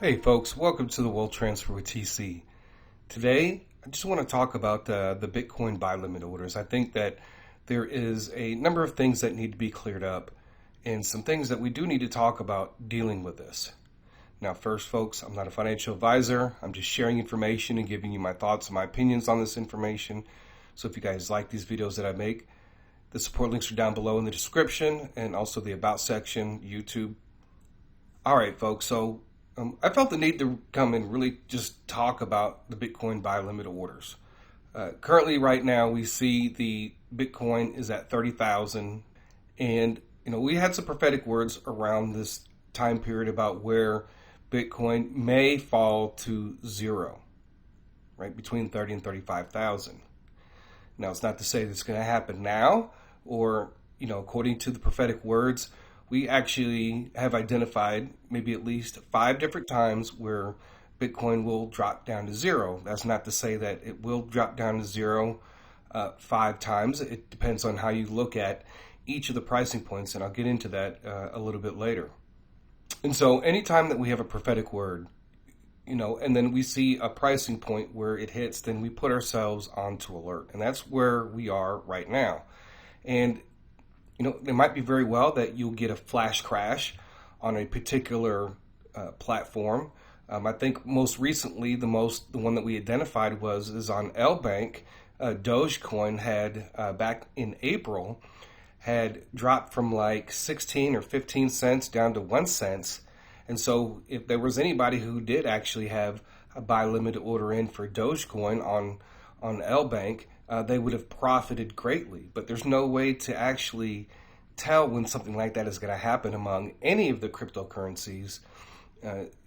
Hey folks, welcome to the Wealth Transfer with TC. Today, I just want to talk about the Bitcoin buy limit orders. I think that there is a number of things that need to be cleared up and some things that we do need to talk about dealing with this. Now first folks, I'm not a financial advisor. I'm just sharing information and giving you my thoughts and my opinions on this information. So if you guys like these videos that I make, the support links are down below in the description and also the About section, YouTube. All right folks, so I felt the need to come and really just talk about the Bitcoin buy limit orders. Currently, right now, we see the Bitcoin is at 30,000, and we had some prophetic words around this time period about where Bitcoin may fall to zero, right between 30 and 35,000. Now, it's not to say that's going to happen now, or according to the prophetic words. We actually have identified maybe at least 5 different times where Bitcoin will drop down to zero. That's not to say that it will drop down to zero 5 times. It depends on how you look at each of the pricing points, and I'll get into that a little bit later. And so anytime that we have a prophetic word, and then we see a pricing point where it hits, then we put ourselves onto alert. And that's where we are right now. And it might be very well that you'll get a flash crash on a particular platform. I think most recently, the one that we identified is on LBank. Dogecoin had back in April had dropped from like 16 or 15 cents down to 1 cent. And so if there was anybody who did actually have a buy limit order in for Dogecoin on LBank, they would have profited greatly. But there's no way to actually tell when something like that is going to happen among any of the cryptocurrencies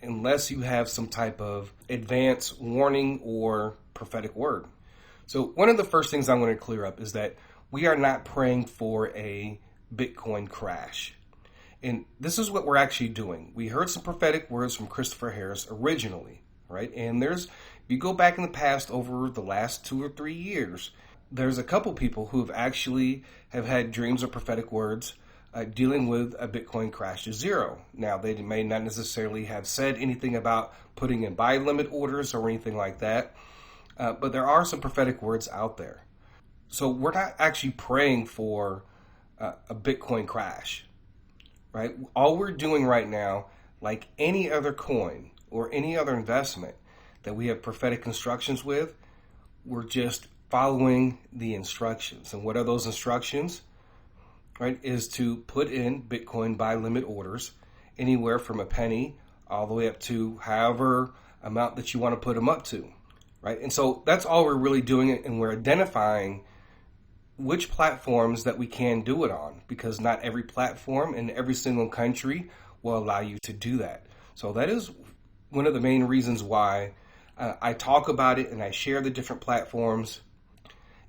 unless you have some type of advance warning or prophetic word. So one of the first things I'm going to clear up is that we are not praying for a Bitcoin crash. And this is what we're actually doing. We heard some prophetic words from Christopher Harris originally, right? And if you go back in the past over the last 2 or 3 years, there's a couple people who have had dreams or prophetic words dealing with a Bitcoin crash to zero. Now, they may not necessarily have said anything about putting in buy limit orders or anything like that, but there are some prophetic words out there. So we're not actually praying for a Bitcoin crash, right? All we're doing right now, like any other coin or any other investment that we have prophetic instructions with, we're just following the instructions. And what are those instructions? Right, is to put in Bitcoin buy limit orders anywhere from a penny all the way up to however amount that you want to put them up to, right? And so that's all we're really doing, and we're identifying which platforms that we can do it on, because not every platform in every single country will allow you to do that. So that is one of the main reasons why I talk about it and I share the different platforms.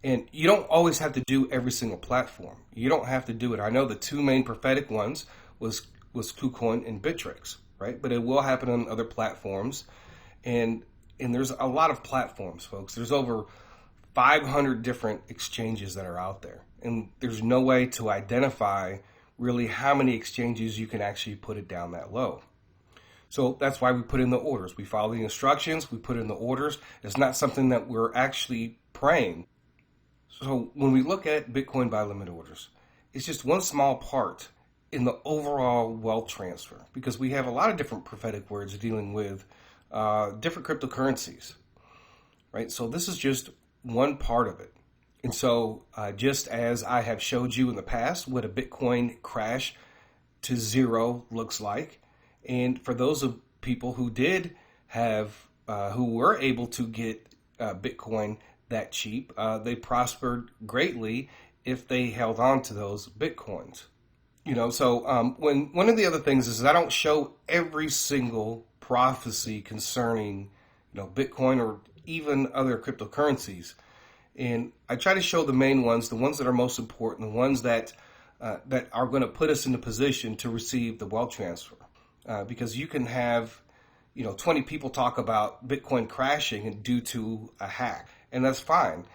And you don't always have to do every single platform. You don't have to do it. I know the 2 main prophetic ones was Kucoin and Bittrex, right? But it will happen on other platforms. And there's a lot of platforms, folks. There's over 500 different exchanges that are out there. And there's no way to identify really how many exchanges you can actually put it down that low. So that's why we put in the orders. We follow the instructions. We put in the orders. It's not something that we're actually praying. So when we look at Bitcoin buy limit orders, it's just one small part in the overall wealth transfer, because we have a lot of different prophetic words dealing with different cryptocurrencies, right? So this is just one part of it. And so just as I have showed you in the past what a Bitcoin crash to zero looks like, and for those of people who did have, who were able to get Bitcoin that cheap, they prospered greatly if they held on to those Bitcoins. So when one of the other things is I don't show every single prophecy concerning, Bitcoin or even other cryptocurrencies. And I try to show the main ones, the ones that are most important, the ones that are going to put us in a position to receive the wealth transfer. Because you can have, 20 people talk about Bitcoin crashing due to a hack. And that's fine.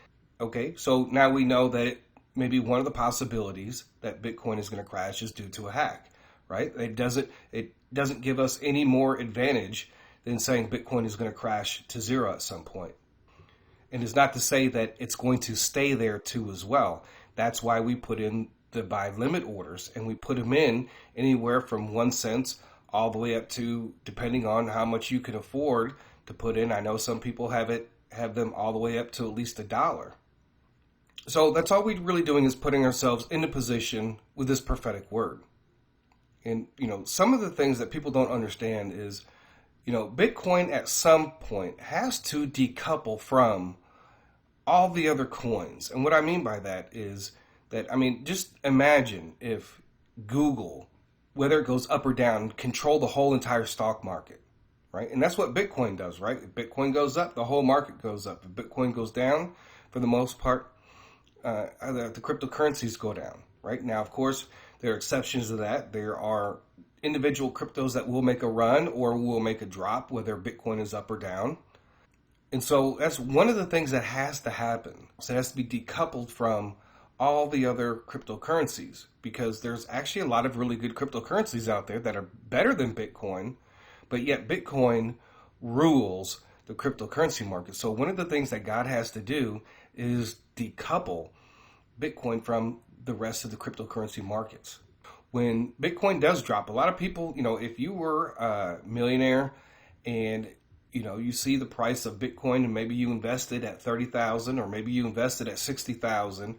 Okay, so now we know that maybe one of the possibilities that Bitcoin is going to crash is due to a hack, right? It doesn't give us any more advantage than saying Bitcoin is going to crash to zero at some point. And it's not to say that it's going to stay there too as well. That's why we put in the buy limit orders, and we put them in anywhere from 1 cent all the way up to, depending on how much you can afford to put in. I know some people have them all the way up to at least $1. So that's all we're really doing, is putting ourselves in a position with this prophetic word. And, some of the things that people don't understand is, Bitcoin at some point has to decouple from all the other coins. And what I mean by that is that, just imagine if Google, whether it goes up or down, control the whole entire stock market, right? And that's what Bitcoin does, right? If Bitcoin goes up, the whole market goes up. If Bitcoin goes down, for the most part, the cryptocurrencies go down, right? Now, of course, there are exceptions to that. There are individual cryptos that will make a run or will make a drop, whether Bitcoin is up or down. And so that's one of the things that has to happen. So it has to be decoupled from all the other cryptocurrencies, because there's actually a lot of really good cryptocurrencies out there that are better than Bitcoin, but yet Bitcoin rules the cryptocurrency market. So one of the things that God has to do is decouple Bitcoin from the rest of the cryptocurrency markets. When Bitcoin does drop, a lot of people, if you were a millionaire and you see the price of Bitcoin and maybe you invested at 30,000 or maybe you invested at 60,000,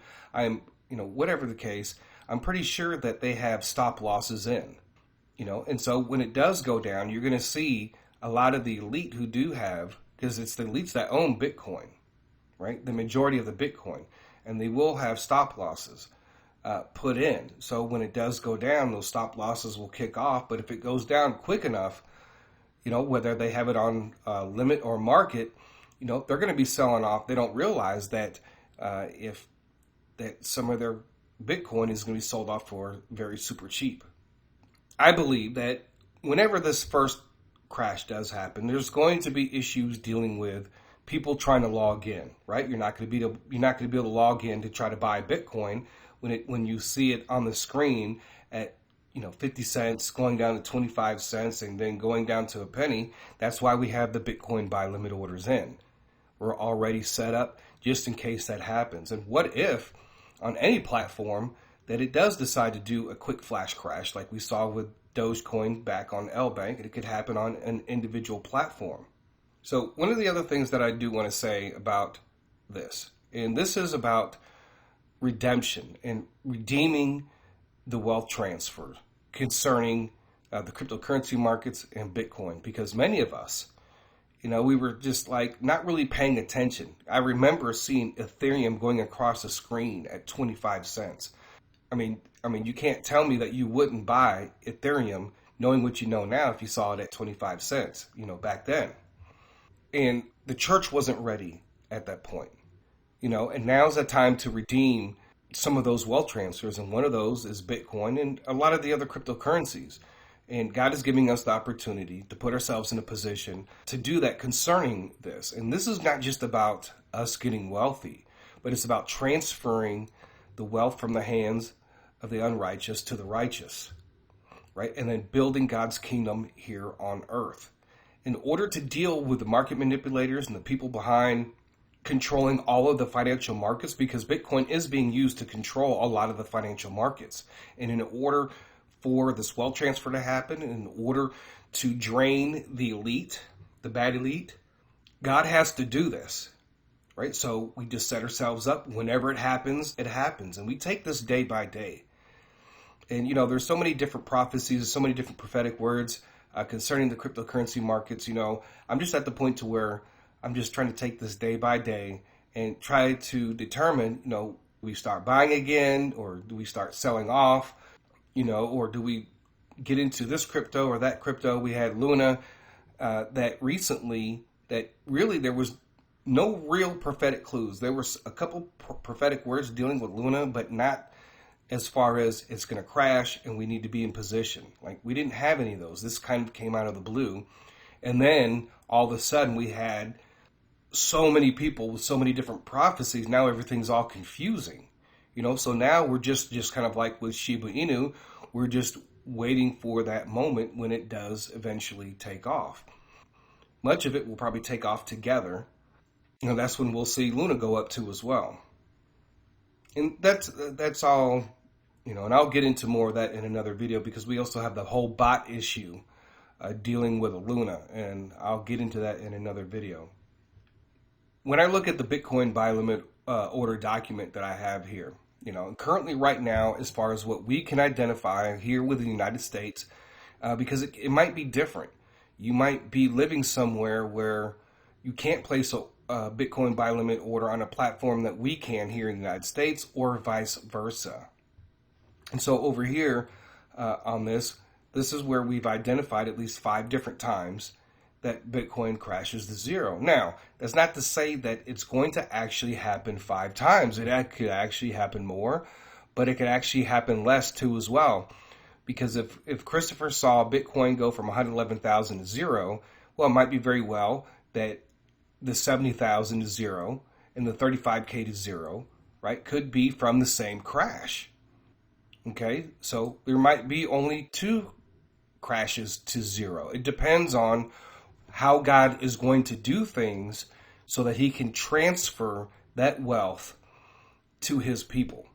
whatever the case, I'm pretty sure that they have stop losses in, and so when it does go down, you're going to see a lot of the elite who do have, because it's the elites that own Bitcoin, right? The majority of the Bitcoin, and they will have stop losses put in. So when it does go down, those stop losses will kick off. But if it goes down quick enough, whether they have it on limit or market, they're going to be selling off. They don't realize that that some of their Bitcoin is going to be sold off for very super cheap. I believe that whenever this first crash does happen, there's going to be issues dealing with people trying to log in, right? You're not going to be able to log in to try to buy Bitcoin when you see it on the screen at 50 cents, going down to 25 cents, and then going down to a penny. That's why we have the Bitcoin buy limit orders in. We're already set up just in case that happens. And what if on any platform that it does decide to do a quick flash crash, like we saw with Dogecoin back on LBank, and it could happen on an individual platform. So one of the other things that I do want to say about this, and this is about redemption and redeeming the wealth transfer concerning the cryptocurrency markets and Bitcoin, because many of us, we were just like not really paying attention. I remember seeing Ethereum going across the screen at 25 cents. I mean, you can't tell me that you wouldn't buy Ethereum knowing what you know now if you saw it at 25 cents, back then. And the church wasn't ready at that point, and now's the time to redeem some of those wealth transfers. And one of those is Bitcoin and a lot of the other cryptocurrencies. And God is giving us the opportunity to put ourselves in a position to do that concerning this. And this is not just about us getting wealthy, but it's about transferring the wealth from the hands of the unrighteous to the righteous, right? And then building God's kingdom here on earth. In order to deal with the market manipulators and the people behind controlling all of the financial markets, because Bitcoin is being used to control a lot of the financial markets. And in order for this wealth transfer to happen, in order to drain the elite, the bad elite, God has to do this, right? So we just set ourselves up. Whenever it happens, it happens. And we take this day by day. And, there's so many different prophecies, so many different prophetic words concerning the cryptocurrency markets. I'm just at the point to where I'm just trying to take this day by day and try to determine, we start buying again, or do we start selling off, or do we get into this crypto or that crypto? We had Luna that recently, that really there was no real prophetic clues. There was a couple prophetic words dealing with Luna, but not as far as it's going to crash and we need to be in position. Like, we didn't have any of those. This kind of came out of the blue. And then all of a sudden we had so many people with so many different prophecies. Now everything's all confusing, so now we're just kind of like with Shiba Inu, we're just waiting for that moment when it does eventually take off. much of it will probably take off together. That's when we'll see Luna go up too as well. And that's all, and I'll get into more of that in another video, because we also have the whole bot issue dealing with Luna, and I'll get into that in another video. When I look at the Bitcoin buy limit order document that I have here, currently right now, as far as what we can identify here with the United States, because it might be different. You might be living somewhere where you can't place a Bitcoin buy limit order on a platform that we can here in the United States, or vice versa. And so over here on this is where we've identified at least 5 different times that Bitcoin crashes to zero. Now, that's not to say that it's going to actually happen 5 times. It could actually happen more, but it could actually happen less too as well. Because if Christopher saw Bitcoin go from 111,000 to zero, well, it might be very well that the 70,000 to zero and the 35K to zero, right, could be from the same crash. Okay, so there might be only 2 crashes to zero. It depends on how God is going to do things so that he can transfer that wealth to his people,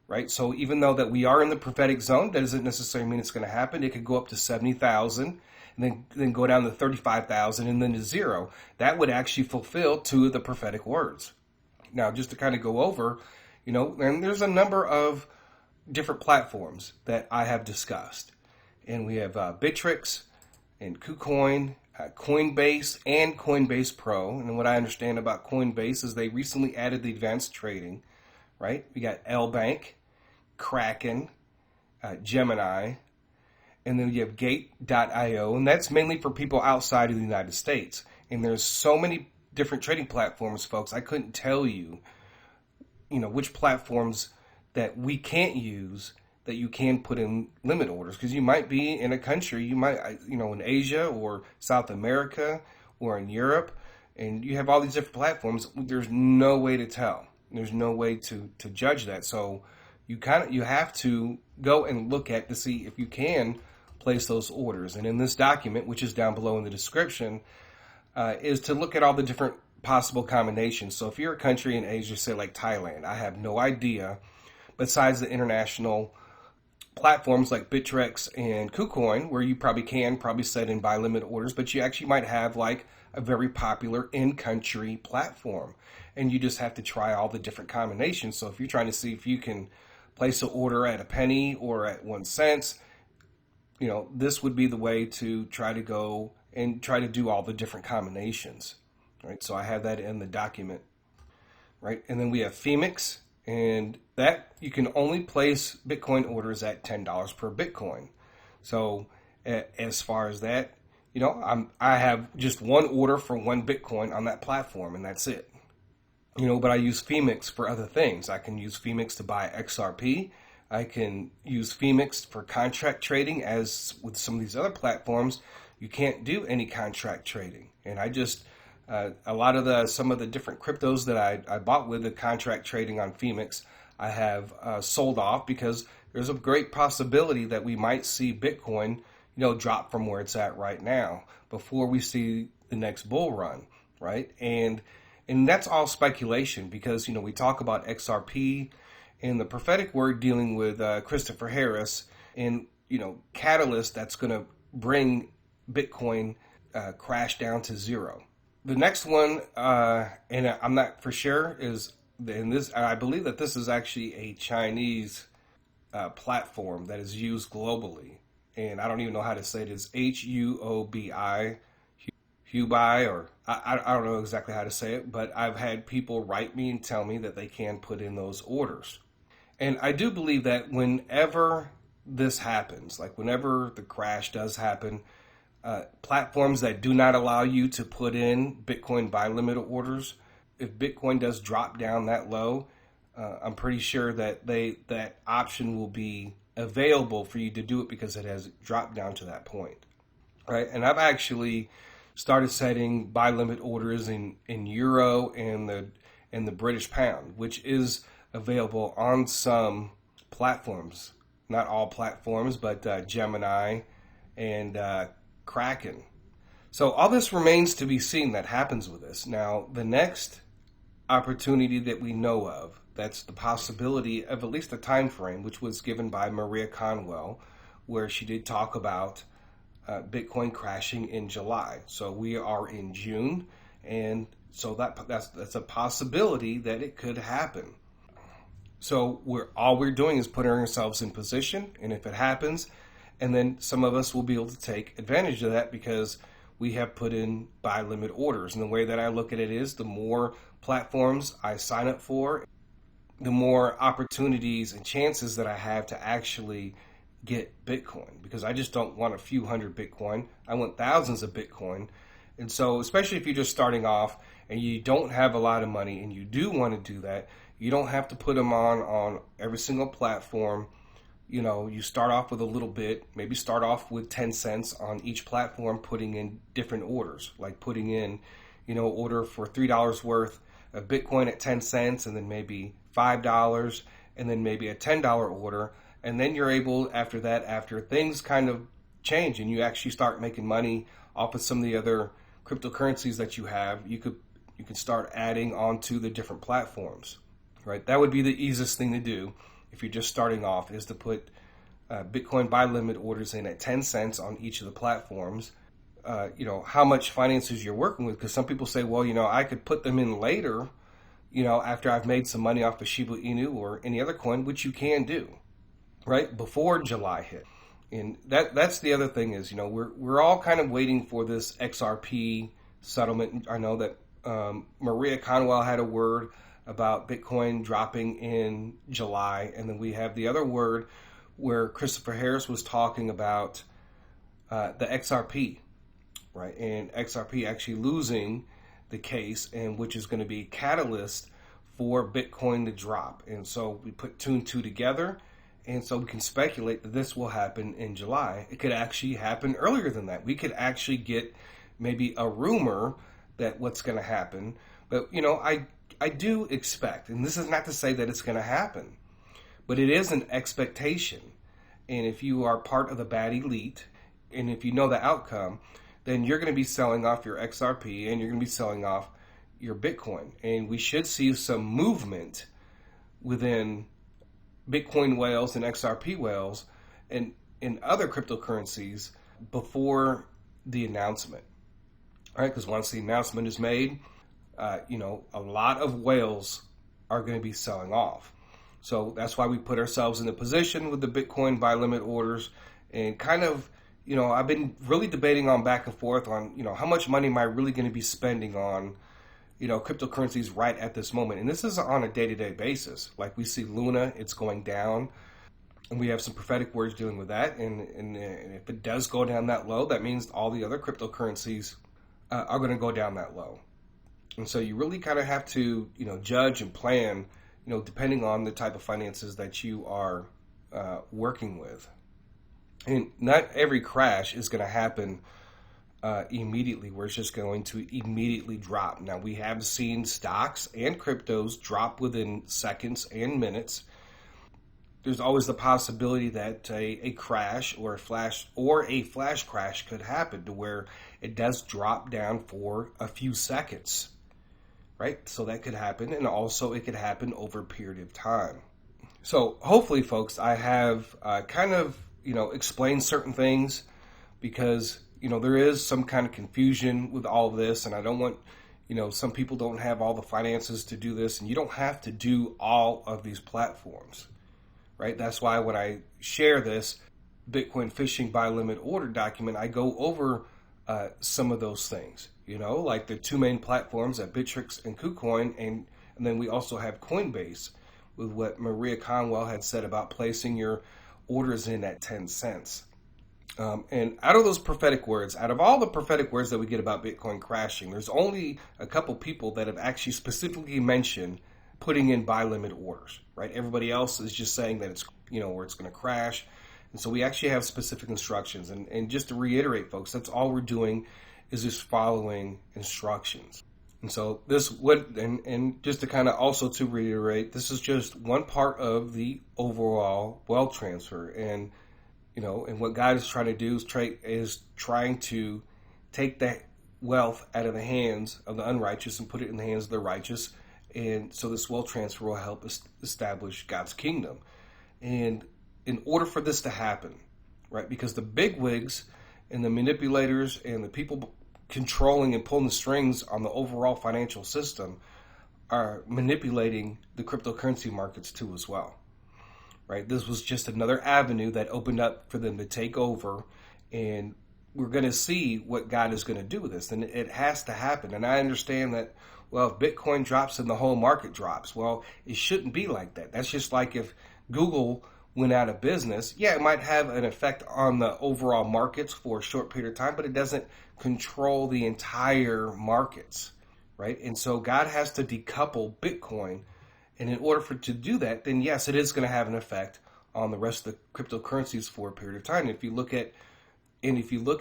right? So even though that we are in the prophetic zone, that doesn't necessarily mean it's going to happen. It could go up to 70,000 and then go down to 35,000 and then to zero. That would actually fulfill 2 of the prophetic words. Now, just to kind of go over, and there's a number of different platforms that I have discussed. And we have Bittrex and Kucoin, Coinbase, and Coinbase Pro. And what I understand about Coinbase is they recently added the advanced trading, right? We got LBank, Kraken, Gemini, and then you have Gate.io, and that's mainly for people outside of the United States. And there's so many different trading platforms, folks. I couldn't tell you, which platforms that we can't use that you can put in limit orders, because you might be in a country, you might, in Asia or South America or in Europe, and you have all these different platforms. There's no way to tell. There's no way to judge that. So you have to go and look at to see if you can place those orders. And in this document, which is down below in the description, is to look at all the different possible combinations. So if you're a country in Asia, say like Thailand, I have no idea, besides the international platforms like Bittrex and Kucoin, where you probably set in buy limit orders, but you actually might have like a very popular in-country platform, and you just have to try all the different combinations. So if you're trying to see if you can place an order at a penny or at 1 cent, this would be the way to try to go and try to do all the different combinations, right? So I have that in the document, right? And then we have Phemex, and that you can only place Bitcoin orders at $10 per Bitcoin. So as far as that, I have just 1 order for 1 Bitcoin on that platform, and that's it. But I use Phemex for other things. I can use Phemex to buy XRP. I can use Phemex for contract trading, as with some of these other platforms, you can't do any contract trading. And I just, a lot of some of the different cryptos that I bought with the contract trading on Phemex, I have sold off, because there's a great possibility that we might see Bitcoin, drop from where it's at right now before we see the next bull run, right? And that's all speculation, because, we talk about XRP and the prophetic word dealing with Christopher Harris and, catalyst that's going to bring Bitcoin crash down to zero. The next one, and I'm not for sure, is in this. I believe that this is actually a Chinese platform that is used globally, and I don't even know how to say it. It's HUOBI, Hubai, or I don't know exactly how to say it, but I've had people write me and tell me that they can put in those orders. And I do believe that whenever this happens, like whenever the crash does happen, platforms that do not allow you to put in Bitcoin buy limit orders, if Bitcoin does drop down that low, I'm pretty sure that that option will be available for you to do it, because it has dropped down to that point, right? And I've actually started setting buy limit orders in euro and the British pound, which is available on some platforms, not all platforms, but Gemini and Kraken. So all this remains to be seen that happens with this. Now, the next opportunity that we know of, that's the possibility of at least a time frame, which was given by Maria Conwell, where she did talk about Bitcoin crashing in July. So we are in June, and so that's a possibility that it could happen. So all we're doing is putting ourselves in position, and if it happens, and then some of us will be able to take advantage of that because we have put in buy limit orders. And the way that I look at it is the more platforms I sign up for, the more opportunities and chances that I have to actually get Bitcoin, because I just don't want a few hundred Bitcoin. I want thousands of Bitcoin. And so, especially if you're just starting off and you don't have a lot of money and you do want to do that, you don't have to put them on every single platform. You know, you start off with a little bit, maybe start off with 10 cents on each platform, putting in different orders, like putting in, order for $3 worth of Bitcoin at 10 cents, and then maybe $5, and then maybe a $10 order. And then you're able, after that, after things kind of change and you actually start making money off of some of the other cryptocurrencies that you have, you could start adding onto the different platforms, right? That would be the easiest thing to do if you're just starting off, is to put Bitcoin buy limit orders in at 10 cents on each of the platforms. How much finances you're working with, because some people say, well, I could put them in later, after I've made some money off of Shiba Inu or any other coin, which you can do, right, before July hit. And that's the other thing is, we're all kind of waiting for this XRP settlement. I know that Maria Conwell had a word about Bitcoin dropping in July, and then we have the other word where Christopher Harris was talking about the XRP, right, and XRP actually losing the case, and which is going to be a catalyst for Bitcoin to drop. And so we put two and two together, and so we can speculate that this will happen in July. It could actually happen earlier than that. We could actually get maybe a rumor that what's going to happen. But, I do expect, and this is not to say that it's going to happen, but it is an expectation. And if you are part of the bad elite, and if you know the outcome, then you're going to be selling off your XRP and you're going to be selling off your Bitcoin. And we should see some movement within Bitcoin whales and XRP whales and in other cryptocurrencies before the announcement. All right, because once the announcement is made, a lot of whales are going to be selling off. So that's why we put ourselves in the position with the Bitcoin buy limit orders, and kind of, I've been really debating on back and forth on, how much money am I really going to be spending on, cryptocurrencies right at this moment. And this is on a day-to-day basis. Like we see Luna, it's going down, and we have some prophetic words dealing with that. And if it does go down that low, that means all the other cryptocurrencies are going to go down that low. And so you really kind of have to, judge and plan, depending on the type of finances that you are working with. And not every crash is going to happen immediately, where it's just going to immediately drop. Now, we have seen stocks and cryptos drop within seconds and minutes. There's always the possibility that a crash or a flash crash could happen to where it does drop down for a few seconds. Right? So that could happen, and also it could happen over a period of time. So hopefully, folks, I have kind of, explained certain things, because, there is some kind of confusion with all of this, and I don't want, some people don't have all the finances to do this, and you don't have to do all of these platforms, right? That's why when I share this Bitcoin Fishing Buy Limit Order document, I go over some of those things. Like the two main platforms at Bittrex and Kucoin, and then we also have Coinbase, with what Maria Conwell had said about placing your orders in at 10 cents. And out of those prophetic words, out of all the prophetic words that we get about Bitcoin crashing, there's only a couple people that have actually specifically mentioned putting in buy limit orders, right? Everybody else is just saying that it's, where it's going to crash. And so we actually have specific instructions. And just to reiterate, folks, that's all we're doing is just following instructions. And so this would, and just to kind of also to reiterate, this is just one part of the overall wealth transfer. And, and what God is trying to do is trying to take that wealth out of the hands of the unrighteous and put it in the hands of the righteous. And so this wealth transfer will help establish God's kingdom. And in order for this to happen, right, because the bigwigs and the manipulators and the people controlling and pulling the strings on the overall financial system are manipulating the cryptocurrency markets too as well, right? This was just another avenue that opened up for them to take over, and we're going to see what God is going to do with this, and it has to happen. And I understand that, well, if Bitcoin drops, then the whole market drops. Well, it shouldn't be like that. That's just like if Google went out of business. Yeah, it might have an effect on the overall markets for a short period of time, but it doesn't control the entire markets, right? And so God has to decouple Bitcoin. And in order for it to do that, then yes, it is going to have an effect on the rest of the cryptocurrencies for a period of time. If you look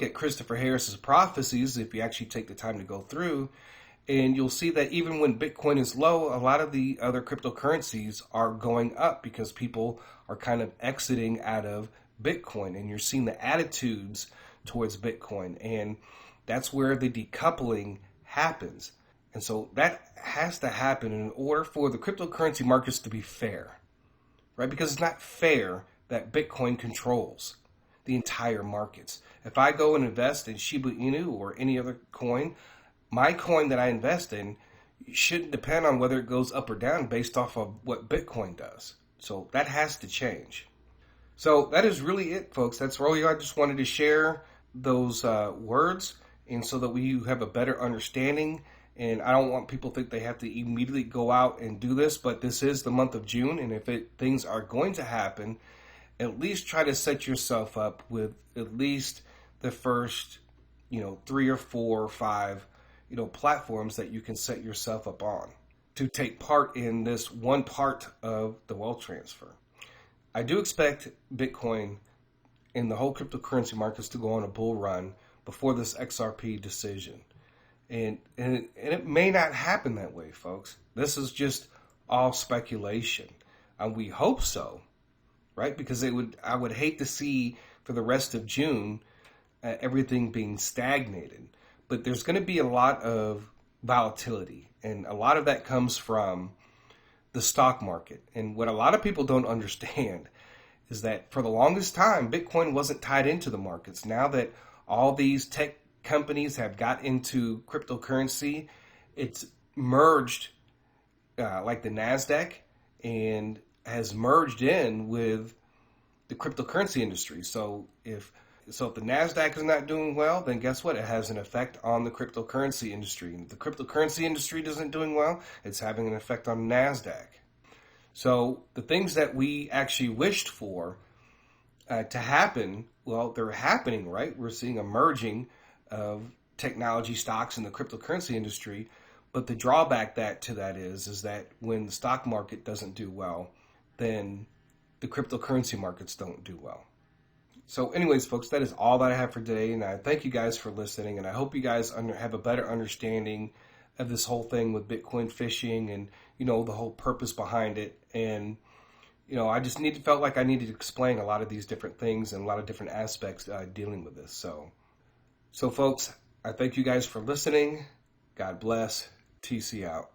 at Christopher Harris's prophecies, if you actually take the time to go through, and you'll see that even when Bitcoin is low, a lot of the other cryptocurrencies are going up because people are kind of exiting out of Bitcoin, and you're seeing the attitudes towards Bitcoin, and that's where the decoupling happens. And so that has to happen in order for the cryptocurrency markets to be fair, right? Because it's not fair that Bitcoin controls the entire markets. If I go and invest in Shiba Inu or any other coin, my coin that I invest in shouldn't depend on whether it goes up or down based off of what Bitcoin does. So that has to change. So that is really it, folks. That's really, I just wanted to share those words, and so that we have a better understanding. And I don't want people to think they have to immediately go out and do this, but this is the month of June, and if things are going to happen, at least try to set yourself up with at least the first, 3 or 4 or 5, platforms that you can set yourself up on to take part in this one part of the wealth transfer. I do expect Bitcoin and the whole cryptocurrency markets to go on a bull run before this XRP decision. And it may not happen that way, folks. This is just all speculation. And we hope so, right? Because I would hate to see for the rest of June everything being stagnated. But there's going to be a lot of volatility, and a lot of that comes from the stock market. And what a lot of people don't understand is that for the longest time, Bitcoin wasn't tied into the markets. Now that all these tech companies have got into cryptocurrency, it's merged like the NASDAQ, and has merged in with the cryptocurrency industry. So if the NASDAQ is not doing well, then guess what? It has an effect on the cryptocurrency industry. And if the cryptocurrency industry isn't doing well, it's having an effect on NASDAQ. So the things that we actually wished for to happen, well, they're happening, right? We're seeing a merging of technology stocks in the cryptocurrency industry. But the drawback to that is that when the stock market doesn't do well, then the cryptocurrency markets don't do well. So anyways, folks, that is all that I have for today, and I thank you guys for listening, and I hope you guys have a better understanding of this whole thing with Bitcoin fishing and, the whole purpose behind it. And, I just felt like I needed to explain a lot of these different things and a lot of different aspects dealing with this. So folks, I thank you guys for listening. God bless. TC out.